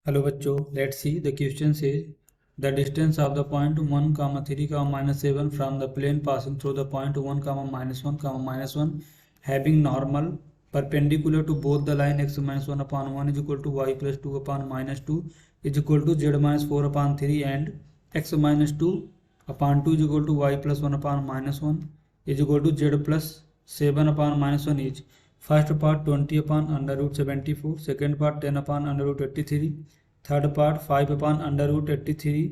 Hello बच्चों, let's see the question says the distance of the point 1 comma 3 comma minus 7 from the plane passing through the point 1 comma minus 1 having normal perpendicular to both the line x minus 1 upon 1 is equal to y plus 2 upon minus 2 is equal to z minus 4 upon 3 and x minus 2 upon 2 is equal to y plus 1 upon minus 1 is equal to z plus 7 upon minus 1 each. First part 20 upon under root 74, second part 10 upon under root 83, third part 5 upon under root 83,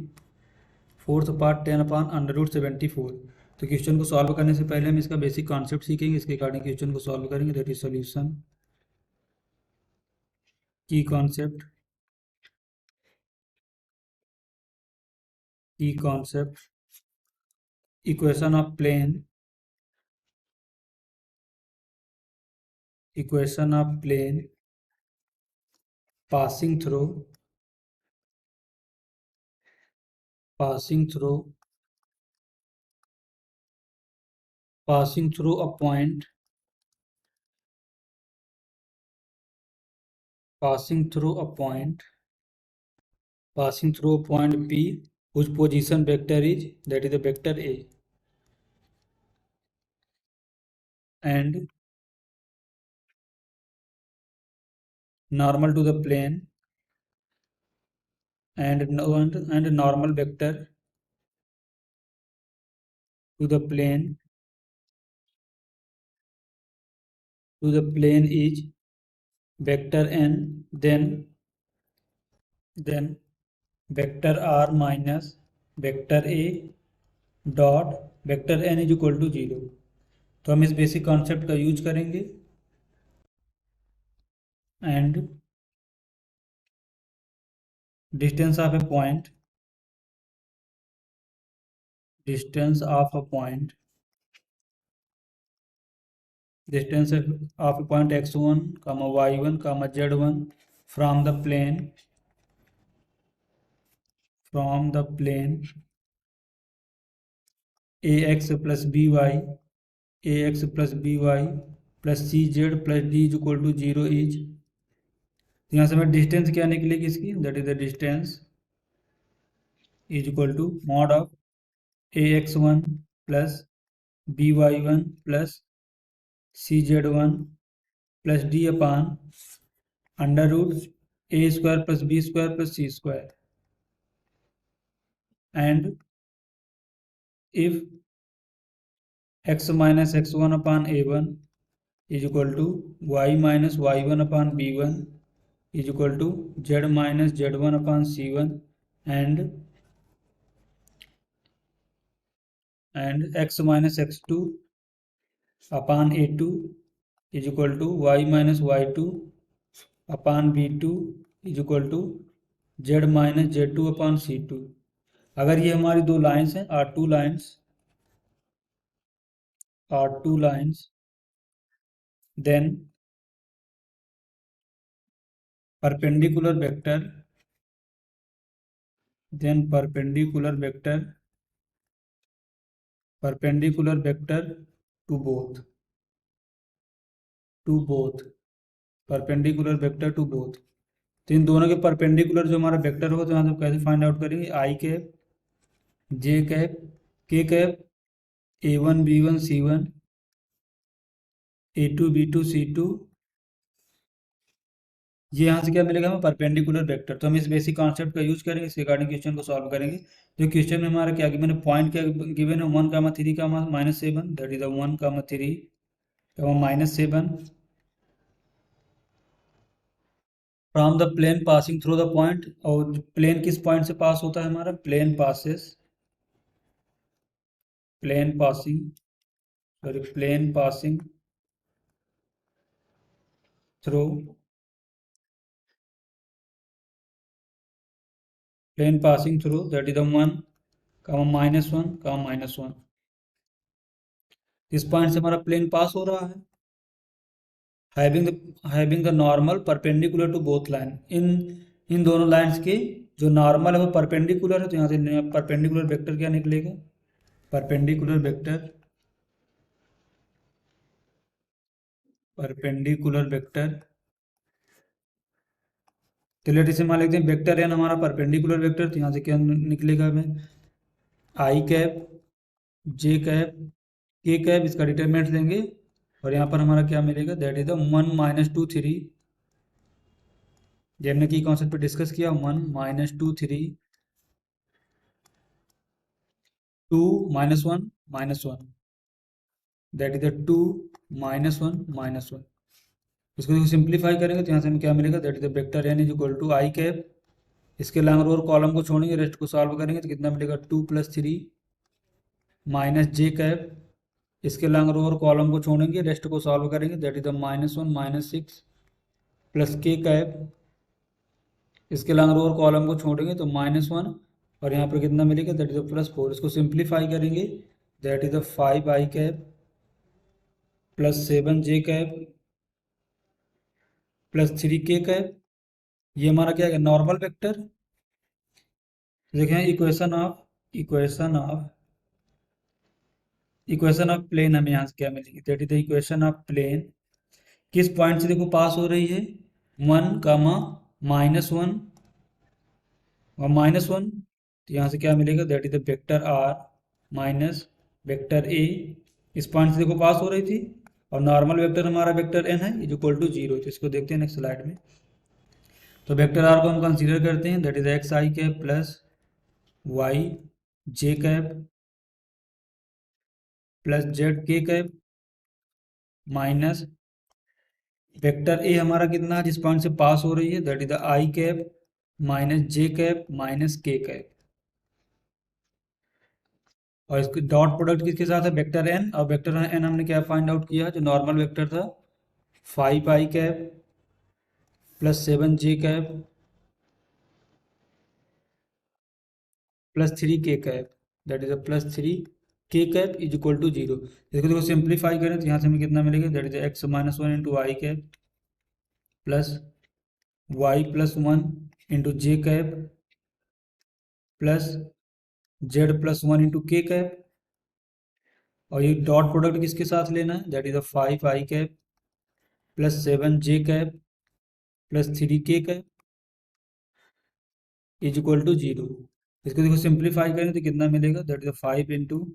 fourth part 10 upon under root 74। तो question को solve करने से पहले हम इसका basic concept सीखेंगे, इसके according question को सॉल्व करेंगे। That is solution. की concept equation of plane passing through a point P whose position vector is, that is the vector A, and normal to the plane and normal vector to the plane is vector n, then vector r minus vector a dot vector n is equal to 0। तो हम इस basic concept का use करेंगे and distance of a point x1 y1 z1 from the plane ax plus by plus cz plus d is equal to 0 is, यहाँ से हमें distance क्या निकलेगी इसकी, that is the distance is equal to mod of ax1 plus by1 plus cz1 plus d upon under root a square plus b square plus c square, and if x minus x1 upon a1 is equal to y minus y1 upon b1 is equal to z minus z1 upon c1 and x minus x2 upon a2 is equal to y minus y2 upon b2 is equal to z minus z2 upon c2। अगर ये हमारी दो lines हैं, are two lines, then perpendicular vector to both तो इन दोनों के perpendicular जो हमारा वेक्टर होगा, तो यहाँ से कैसे फाइंड आउट करेंगे, आई कैप जे कैप के cap a1 b1 c1 a2 b2 c2, ये यहाँ से क्या मिलेगा हमें, परपेंडिकुलर वेक्टर। तो हम इस बेसिक कॉन्सेप्ट का यूज करेंगे, इसके अकॉर्डिंग क्वेश्चन को सॉल्व करेंगे। जो क्वेश्चन में हमारा क्या गिवन है, पॉइंट क्या गिवन है, 1 3 minus 7, that is the 1 3 minus 7 from the plane passing through the point. और प्लेन किस पॉइंट से पास होता है हमारा, plane passing through that is the 1 minus 1 इस पॉइंट से हमारा प्लेन पास हो रहा है, having the normal perpendicular to both line. इन दोनों लाइंस की जो नॉर्मल है वो परपेंडिकुलर है, तो यहाँ से परपेंडिकुलर वेक्टर क्या निकलेगा, परपेंडिकुलर वेक्टर तो लेट इसे मान लेते हैं वेक्टर एन हमारा परपेंडिकुलर वेक्टर, तो यहाँ से क्या निकलेगा हमें आई कैप जे कैप के कैप, इसका डिटरमिनेंट लेंगे और यहाँ पर हमारा क्या मिलेगा, दैट इज द 1 - 2 3, जो हमने की कॉन्सेप्ट पे डिस्कस किया, 1 - 2 3 2 - 1 -1, दैट इज द 2 - 1 -1। इसको देखो सिंप्लीफाई करेंगे तो यहाँ से हमें क्या मिलेगा, that is the vector N is equal to I cap, इसके लॉन्ग रो और कॉलम को छोड़ेंगे, रेस्ट को सॉल्व करेंगे तो कितना मिलेगा 2 + 3 माइनस जे कैप, इसके लॉन्ग रो और कॉलम को छोड़ेंगे, रेस्ट को सॉल्व करेंगे, दैट इज द -1 - 6 प्लस के कैप, इसके लॉन्ग रो और कॉलम को छोड़ेंगे तो -1 और यहाँ पर कितना मिलेगा, दैट इज द +4। इसको सिंप्लीफाई करेंगे, that is the 5 I cap plus 7 J cap plus 3 K cap. ये हमारा क्या है, नॉर्मल वेक्टर। देखें इक्वेशन ऑफ प्लेन हमें यहाँ से क्या मिलेगी, that is the equation of plane. किस पॉइंट से देखो पास हो रही है, 1, -1 और -1, तो यहाँ से क्या मिलेगा, that is the vector R minus vector A, इस पॉइंट से देखो पास हो रही थी और नॉर्मल वेक्टर हमारा वेक्टर एन है इज इक्वल टू 0। तो इसको देखते हैं नेक्स्ट स्लाइड में। तो वेक्टर आर को हम कंसीडर करते हैं, that is X I cap plus Y J cap plus Z K cap minus vector A हमारा कितना है, जिस पॉइंट से पास हो रही है, that is the I cap minus J cap minus के कैप, और इसके डॉट प्रोडक्ट किसके साथ है, वेक्टर एन, और वेक्टर एन हमने क्या फाइंड आउट किया, जो नॉर्मल वेक्टर था 5 I cap plus 7 J cap plus 3 K cap, that is the plus 3 K cap is equal to 0। इसको देखो सिंप्लीफाई करें तो यहाँ से हमें कितना मिलेगा, that is X -1 into I cap plus Y +1 into J cap plus Z +1 into K cap, और ये डॉट प्रोडक्ट किसके साथ लेना है, that is the 5 I cap plus 7 J cap plus 3 K cap is equal to 0। इसको देखो simplify करें तो कितना मिलेगा, that is 5 into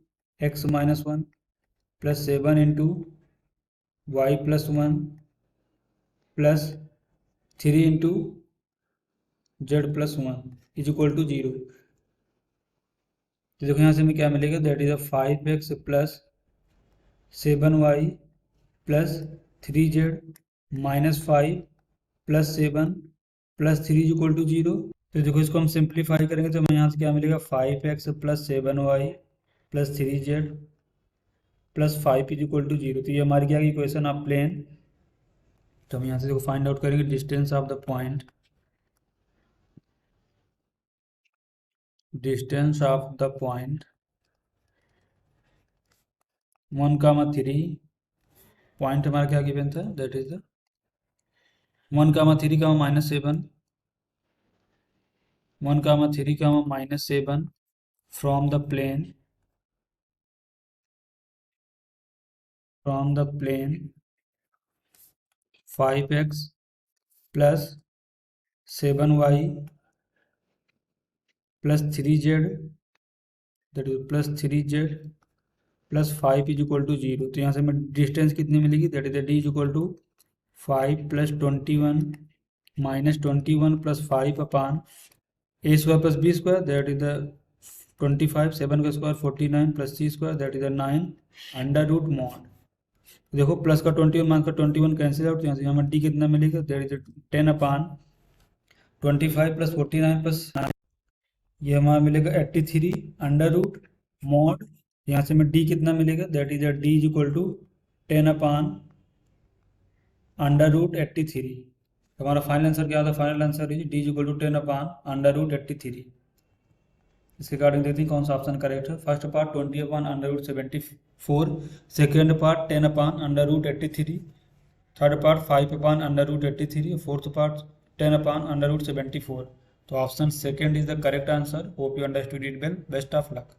X -1 plus 7 into Y +1 plus 3 into Z +1 is equal to 0। तो देखो यहाँ से हमें क्या मिलेगा, that is 5x plus 7y plus 3z -5 plus 7 plus 3 is equal to 0। तो देखो इसको हम सिंप्लीफाई करेंगे तो हमें यहाँ से क्या मिलेगा, 5x plus 7y plus 3z plus 5 is equal to 0। तो ये हमारी क्या इक्वेशन ऑफ प्लेन। तो हम यहाँ से देखो फाइंड आउट करेंगे distance of the point, distance of the point 1, 3, point हमारा क्या गिवन था, that is the 1, 3, -7 1, 3, -7 from the plane 5x plus 7y plus 3z, that is plus 3z plus 5 is equal to 0। तो यहाँ से हमें distance कितनी मिलेगी, that is d is equal to 5 + 21 - 21 + 5 upon a² + b², that is the 25, 7 का square 49 plus c² that is the 9 √ mod। देखो plus का 21 minus का 21 कैंसिल आउट, यहाँ से हमें डी कितना मिलेगा, दैट इज 10 अपान 25 + 49 + 9, ये हमारा मिलेगा 83 √ mod। यहाँ से हमें डी कितना मिलेगा, that is d is equal to 10 upon √83। हमारा फाइनल आंसर क्या था, final answer is d is equal to 10 upon √83। इसके अकॉर्डिंग देखते हैं कौन सा ऑप्शन करेक्ट है। First part 20 upon √74, second part 10 upon √83, third part 5 upon √83, fourth part 10 upon √74। तो option second is the correct answer. Hope you understood it well. Best of luck.